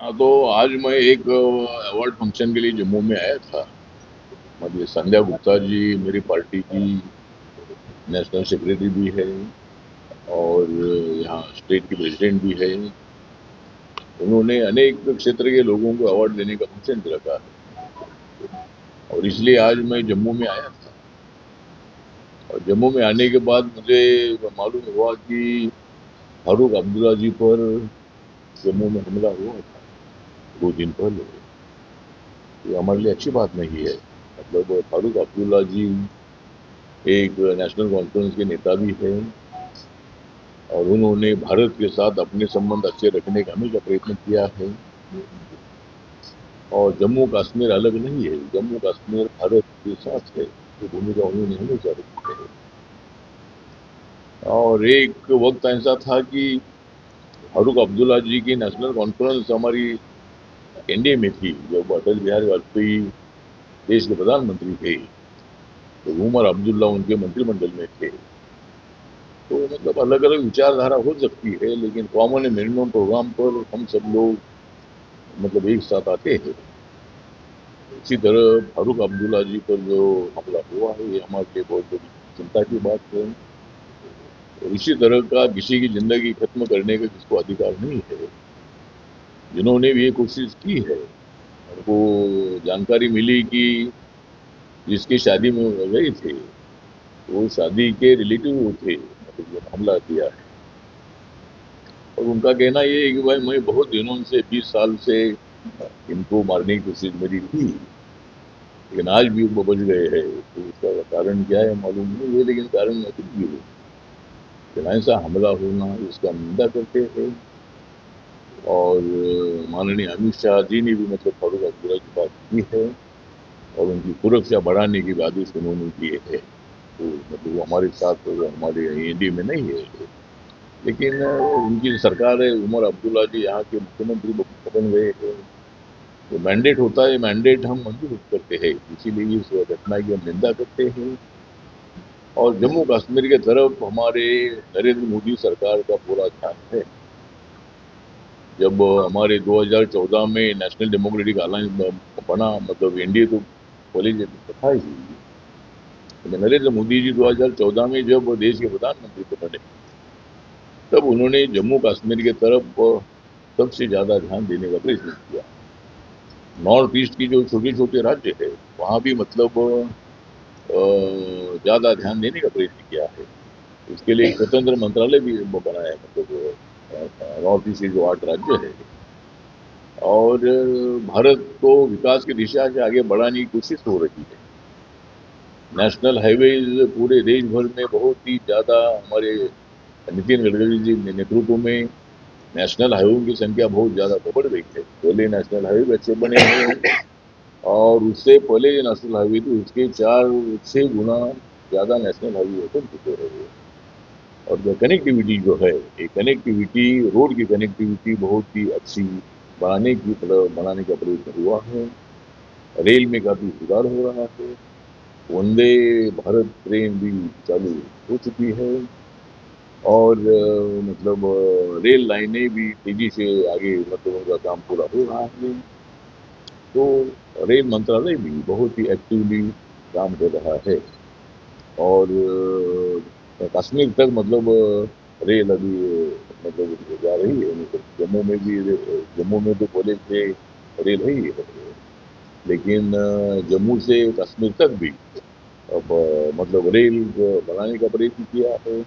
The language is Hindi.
हाँ, तो आज मैं एक अवार्ड फंक्शन के लिए जम्मू में आया था। मतलब संध्या गुप्ता जी मेरी पार्टी की नेशनल सेक्रेटरी भी है और यहाँ स्टेट की प्रेसिडेंट भी है। उन्होंने अनेक क्षेत्र के लोगों को अवार्ड देने का फंक्शन रखा है और इसलिए आज मैं जम्मू में आया था। और जम्मू में आने के बाद मुझे मालूम हुआ कि फारूक अब्दुल्ला जी पर जम्मू में हमला हुआ था 2 दिन पहले। ये हमारे लिए अच्छी बात नहीं है। मतलब फारूक अब्दुल्ला जी एक नेशनल कॉन्फ्रेंस के नेता भी है और उन्होंने भारत के साथ अपने संबंध अच्छे रखने का हमेशा प्रयत्न किया है। और जम्मू कश्मीर अलग नहीं है, जम्मू कश्मीर भारत के साथ है। ये भूमिका उन्होंने हमेशा रखी है। और एक वक्त ऐसा था कि फारूक अब्दुल्ला जी की नेशनल कॉन्फ्रेंस हमारी एनडीए में थी जब अटल बिहारी वाजपेयी देश के प्रधानमंत्री थे। तो उमर अब्दुल्ला उनके मंत्रिमंडल में थे। तो मतलब अलग अलग विचारधारा हो सकती है लेकिन कॉमन मिनिमम प्रोग्राम पर हम सब लोग मतलब एक साथ आते हैं। इसी तरह फारूक अब्दुल्ला जी पर जो हमला हुआ है ये हमारे लिए बहुत बड़ी चिंता की बात है। और इसी तरह का किसी की जिंदगी खत्म करने का किसको अधिकार नहीं है। जिन्होंने भी ये कोशिश की है उनको जानकारी मिली कि जिसकी शादी में वो गए थे वो शादी के रिलेटिव थे, मतलब जो हमला किया है। और उनका कहना ये है कि भाई मैं बहुत दिनों से 20 साल से इनको मारने की कोशिश मेरी थी लेकिन आज भी वो बच गए हैं। तो उसका कारण क्या है मालूम नहीं है लेकिन कारण मैं कुछ भी हूँ। लेकिन ऐसा हमला होना इसका निंदा करते हैं। और माननीय अमित शाह जी ने भी मतलब फारूक अब्दुल्ला की बात की है और उनकी सुरक्षा बढ़ाने की भी आदेश उन्होंने दिए है। तो मतलब वो हमारे साथ वो हमारे एनडीए में नहीं है। लेकिन उनकी सरकार है, उमर अब्दुल्ला जी यहाँ के मुख्यमंत्री बन गए हैं। तो मैंडेट होता है, मैंडेट हम मंजूर करते हैं, इसीलिए इस घटना की हम निंदा करते हैं। और जम्मू कश्मीर के तरफ हमारे नरेंद्र मोदी सरकार का पूरा ध्यान है। जब हमारे 2014 में नेशनल डेमोक्रेटिक अलायंस बना, मतलब एनडीए तो पहले था ही, लेकिन नरेंद्र मोदी जी 2014 में जब देश के प्रधानमंत्री बने तब उन्होंने जम्मू कश्मीर के तरफ सबसे ज्यादा ध्यान देने का प्रयत्न किया। नॉर्थ ईस्ट की जो छोटे छोटे राज्य है वहां भी मतलब ज्यादा ध्यान देने का प्रयत्न किया है। इसके लिए एक स्वतंत्र मंत्रालय भी वो बनाया है, मतलब नॉर्थ ईस्ट के जो 8 राज्य है। और भारत को विकास की दिशा से आगे बढ़ाने की कोशिश हो रही है। नेशनल हाईवेज पूरे देश भर में बहुत ही ज्यादा हमारे नितिन गडकरी जी के नेतृत्व में नेशनल हाईवे की संख्या बहुत ज्यादा बढ़ गई है। पहले नेशनल हाईवे अच्छे बने हैं और उससे पहले जो नेशनल हाईवे थी उसके 4 6 गुना ज्यादा नेशनल हाईवे ओपन चुके हैं। और जो कनेक्टिविटी जो है, ये कनेक्टिविटी, रोड की कनेक्टिविटी बहुत ही अच्छी बनाने का प्रयत्न हुआ है। रेल में काफी सुधार हो रहा है। वंदे भारत ट्रेन भी चालू हो चुकी है। और मतलब रेल लाइनें भी तेजी से आगे, मतलब उनका काम पूरा हो रहा है। तो रेल मंत्रालय भी बहुत ही एक्टिवली काम कर रहा है। और कश्मीर तक मतलब रेल अभी मतलब जा रही है। मतलब जम्मू में भी जम्मू में तो पहले से रेल है ही है। लेकिन जम्मू से कश्मीर तक भी अब मतलब रेल बनाने का प्रयत्न किया है।